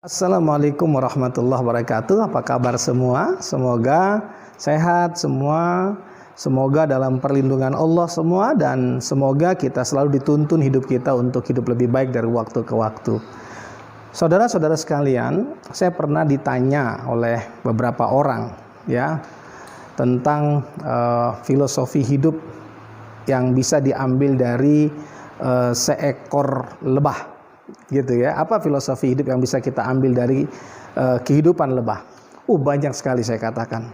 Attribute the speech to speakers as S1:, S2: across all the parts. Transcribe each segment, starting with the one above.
S1: Assalamualaikum warahmatullahi wabarakatuh. Apa kabar semua? Semoga sehat semua. Semoga dalam perlindungan Allah semua, dan semoga kita selalu dituntun hidup kita untuk hidup lebih baik dari waktu ke waktu. Saudara-saudara sekalian, saya pernah ditanya oleh beberapa orang ya tentang filosofi hidup yang bisa diambil dari seekor lebah. Gitu ya, apa filosofi hidup yang bisa kita ambil dari kehidupan lebah? Banyak sekali saya katakan.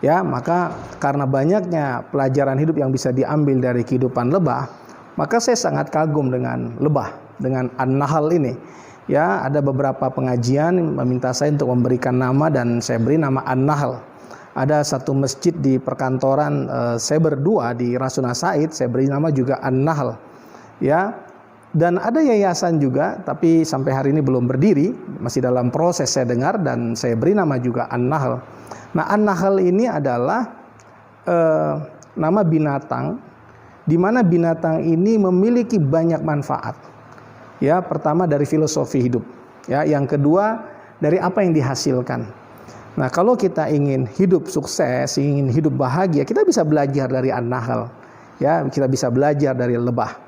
S1: Ya, maka karena banyaknya pelajaran hidup yang bisa diambil dari kehidupan lebah, maka saya sangat kagum dengan lebah, dengan An-Nahl ini. Ya, ada beberapa pengajian meminta saya untuk memberikan nama, dan saya beri nama An-Nahl. Ada satu masjid di perkantoran saya berdua di Rasuna Said, saya beri nama juga An-Nahl. Ya. Dan ada yayasan juga, tapi sampai hari ini belum berdiri, masih dalam proses saya dengar, dan saya beri nama juga An-Nahl. Nah, An-Nahl ini adalah nama binatang, di mana binatang ini memiliki banyak manfaat. Ya, pertama dari filosofi hidup. Ya, yang kedua dari apa yang dihasilkan. Nah, kalau kita ingin hidup sukses, ingin hidup bahagia, kita bisa belajar dari An-Nahl. Ya, kita bisa belajar dari lebah.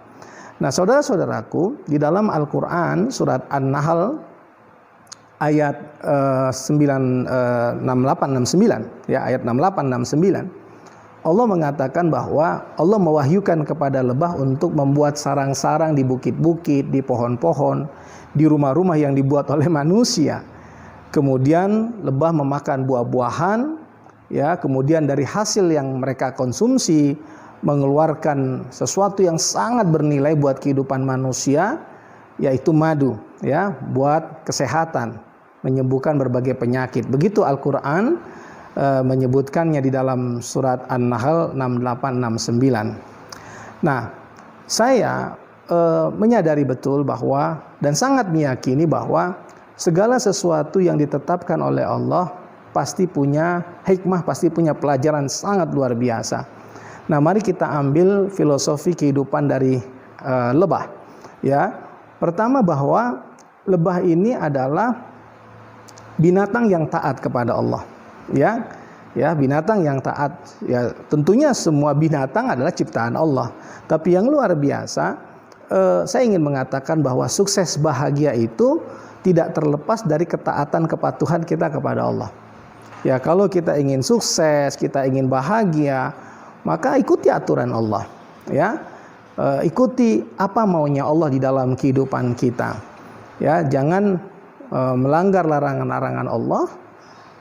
S1: Nah, saudara-saudaraku, di dalam Al-Quran surat An-Nahl ayat 68-69, ya, ayat 68-69, Allah mengatakan bahwa Allah mewahyukan kepada lebah untuk membuat sarang-sarang di bukit-bukit, di pohon-pohon, di rumah-rumah yang dibuat oleh manusia. Kemudian lebah memakan buah-buahan, ya, kemudian dari hasil yang mereka konsumsi mengeluarkan sesuatu yang sangat bernilai buat kehidupan manusia, yaitu madu, ya, buat kesehatan, menyembuhkan berbagai penyakit. Begitu Al-Quran menyebutkannya di dalam surat An-Nahl 68-69. Nah, saya menyadari betul bahwa, dan sangat meyakini bahwa segala sesuatu yang ditetapkan oleh Allah pasti punya hikmah, pasti punya pelajaran sangat luar biasa. Nah, mari kita ambil filosofi kehidupan dari lebah. Ya, pertama bahwa lebah ini adalah binatang yang taat kepada Allah. Ya, ya, binatang yang taat. Ya, tentunya semua binatang adalah ciptaan Allah. Tapi yang luar biasa, saya ingin mengatakan bahwa sukses bahagia itu tidak terlepas dari ketaatan kepatuhan kita kepada Allah. Ya, kalau kita ingin sukses, kita ingin bahagia, maka ikuti aturan Allah, ya, ikuti apa maunya Allah di dalam kehidupan kita, ya, jangan melanggar larangan-larangan Allah,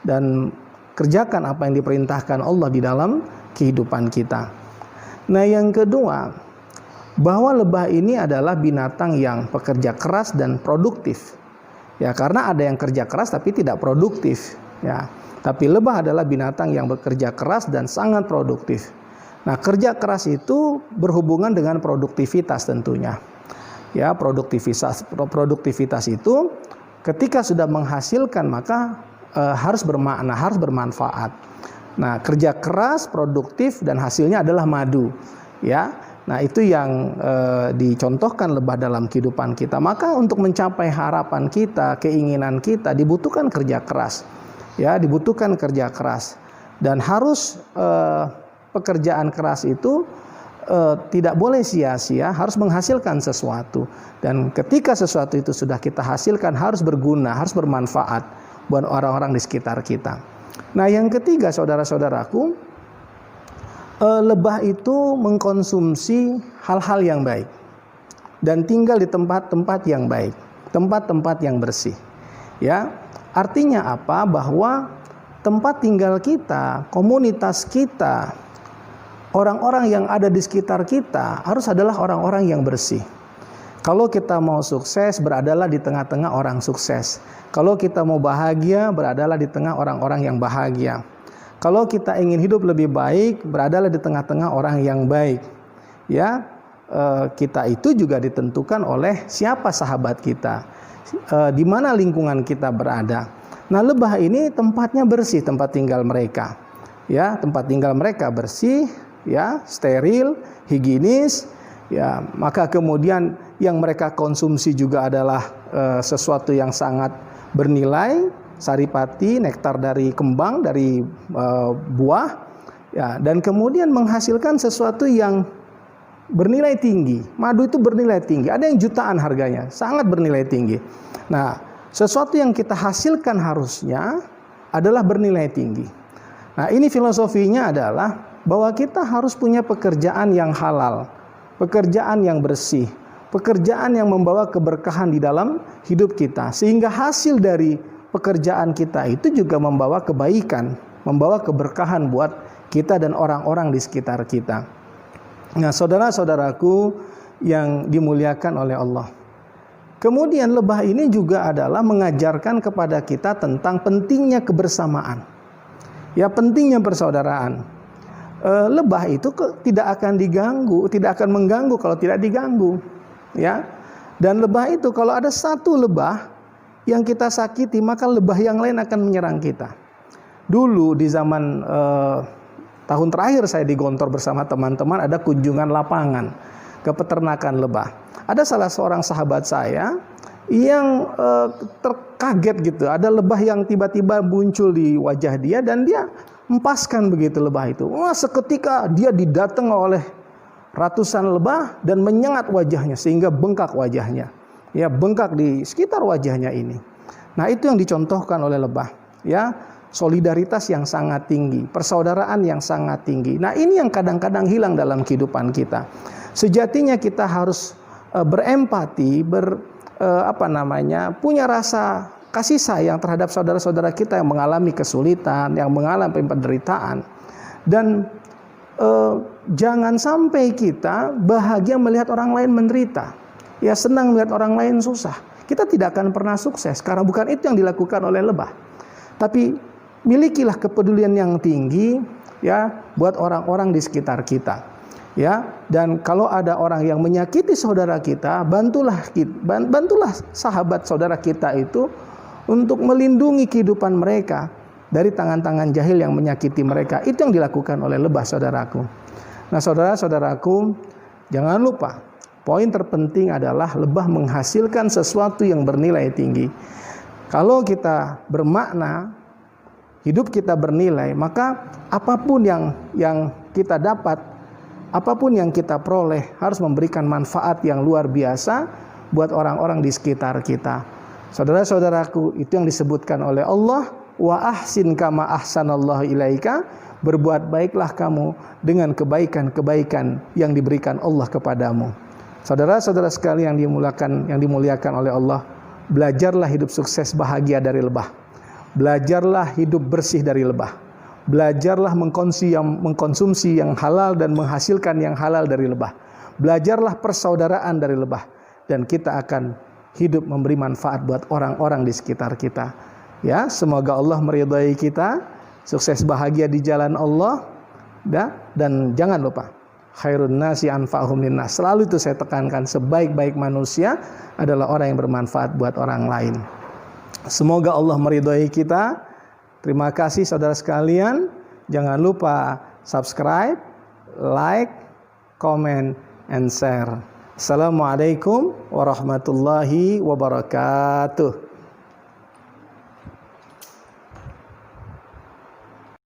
S1: dan kerjakan apa yang diperintahkan Allah di dalam kehidupan kita. Nah, yang kedua, bahwa lebah ini adalah binatang yang pekerja keras dan produktif, ya, karena ada yang kerja keras tapi tidak produktif, ya, tapi lebah adalah binatang yang bekerja keras dan sangat produktif. Nah, kerja keras itu berhubungan dengan produktivitas tentunya. Ya, produktivitas itu ketika sudah menghasilkan maka harus bermakna, harus bermanfaat. Nah, kerja keras, produktif, dan hasilnya adalah madu. Ya. Nah, itu yang dicontohkan lebah dalam kehidupan kita. Maka untuk mencapai harapan kita, keinginan kita, dibutuhkan kerja keras. Ya, dibutuhkan kerja keras. Dan harus pekerjaan keras itu tidak boleh sia-sia, harus menghasilkan sesuatu. Dan ketika sesuatu itu sudah kita hasilkan, harus berguna, harus bermanfaat buat orang-orang di sekitar kita. Nah, yang ketiga, saudara-saudaraku, lebah itu mengkonsumsi hal-hal yang baik dan tinggal di tempat-tempat yang baik, tempat-tempat yang bersih. Ya, artinya apa? Bahwa tempat tinggal kita, komunitas kita, orang-orang yang ada di sekitar kita harus adalah orang-orang yang bersih. Kalau kita mau sukses, beradalah di tengah-tengah orang sukses. Kalau kita mau bahagia, beradalah di tengah orang-orang yang bahagia. Kalau kita ingin hidup lebih baik, beradalah di tengah-tengah orang yang baik. Ya, kita itu juga ditentukan oleh siapa sahabat kita, di mana lingkungan kita berada. Nah, lebah ini tempatnya bersih, tempat tinggal mereka. Ya, tempat tinggal mereka bersih, ya, steril, higienis, ya, maka kemudian yang mereka konsumsi juga adalah sesuatu yang sangat bernilai, saripati, nektar dari kembang, dari buah, ya, dan kemudian menghasilkan sesuatu yang bernilai tinggi. Madu itu bernilai tinggi, ada yang jutaan harganya, sangat bernilai tinggi. Nah, sesuatu yang kita hasilkan harusnya adalah bernilai tinggi. Nah, ini filosofinya adalah bahwa kita harus punya pekerjaan yang halal, pekerjaan yang bersih, pekerjaan yang membawa keberkahan di dalam hidup kita, sehingga hasil dari pekerjaan kita itu juga membawa kebaikan, membawa keberkahan buat kita dan orang-orang di sekitar kita. Nah, saudara-saudaraku yang dimuliakan oleh Allah, kemudian lebah ini juga adalah mengajarkan kepada kita tentang pentingnya kebersamaan, ya, pentingnya persaudaraan. Lebah itu tidak akan diganggu, tidak akan mengganggu kalau tidak diganggu, ya. Dan lebah itu, kalau ada satu lebah yang kita sakiti, maka lebah yang lain akan menyerang kita. Dulu di zaman tahun terakhir saya di Gontor bersama teman-teman, ada kunjungan lapangan ke peternakan lebah. Ada salah seorang sahabat saya yang terkaget gitu, ada lebah yang tiba-tiba muncul di wajah dia dan dia empaskan begitu lebah itu. Wah, seketika dia didatangi oleh ratusan lebah dan menyengat wajahnya sehingga bengkak wajahnya. Ya, bengkak di sekitar wajahnya ini. Nah, itu yang dicontohkan oleh lebah, ya, solidaritas yang sangat tinggi, persaudaraan yang sangat tinggi. Nah, ini yang kadang-kadang hilang dalam kehidupan kita. Sejatinya kita harus berempati, punya rasa kasih sayang terhadap saudara-saudara kita yang mengalami kesulitan, yang mengalami penderitaan. Dan jangan sampai kita bahagia melihat orang lain menderita, ya, senang melihat orang lain susah. Kita tidak akan pernah sukses karena bukan itu yang dilakukan oleh lebah. Tapi milikilah kepedulian yang tinggi, ya, buat orang-orang di sekitar kita, ya. Dan kalau ada orang yang menyakiti saudara kita, bantulah sahabat saudara kita itu untuk melindungi kehidupan mereka dari tangan-tangan jahil yang menyakiti mereka. Itu yang dilakukan oleh lebah, saudaraku. Nah, saudara-saudaraku, jangan lupa, poin terpenting adalah lebah menghasilkan sesuatu yang bernilai tinggi. Kalau kita bermakna, hidup kita bernilai, maka apapun yang kita dapat, apapun yang kita peroleh harus memberikan manfaat yang luar biasa buat orang-orang di sekitar kita. Saudara-saudaraku, itu yang disebutkan oleh Allah, wa ahsin kama ahsanallahu ilaika, berbuat baiklah kamu dengan kebaikan-kebaikan yang diberikan Allah kepadamu. Saudara-saudara sekalian yang dimuliakan oleh Allah, belajarlah hidup sukses bahagia dari lebah. Belajarlah hidup bersih dari lebah. Belajarlah mengkonsumsi yang halal dan menghasilkan yang halal dari lebah. Belajarlah persaudaraan dari lebah, dan kita akan hidup memberi manfaat buat orang-orang di sekitar kita. Ya, semoga Allah meridai kita, sukses bahagia di jalan Allah, ya, dan jangan lupa khairun nasi anfa'uhum linnas. Selalu itu saya tekankan, sebaik-baik manusia adalah orang yang bermanfaat buat orang lain. Semoga Allah meridai kita. Terima kasih saudara sekalian. Jangan lupa subscribe, like, comment, and share. Assalamualaikum warahmatullahi wabarakatuh.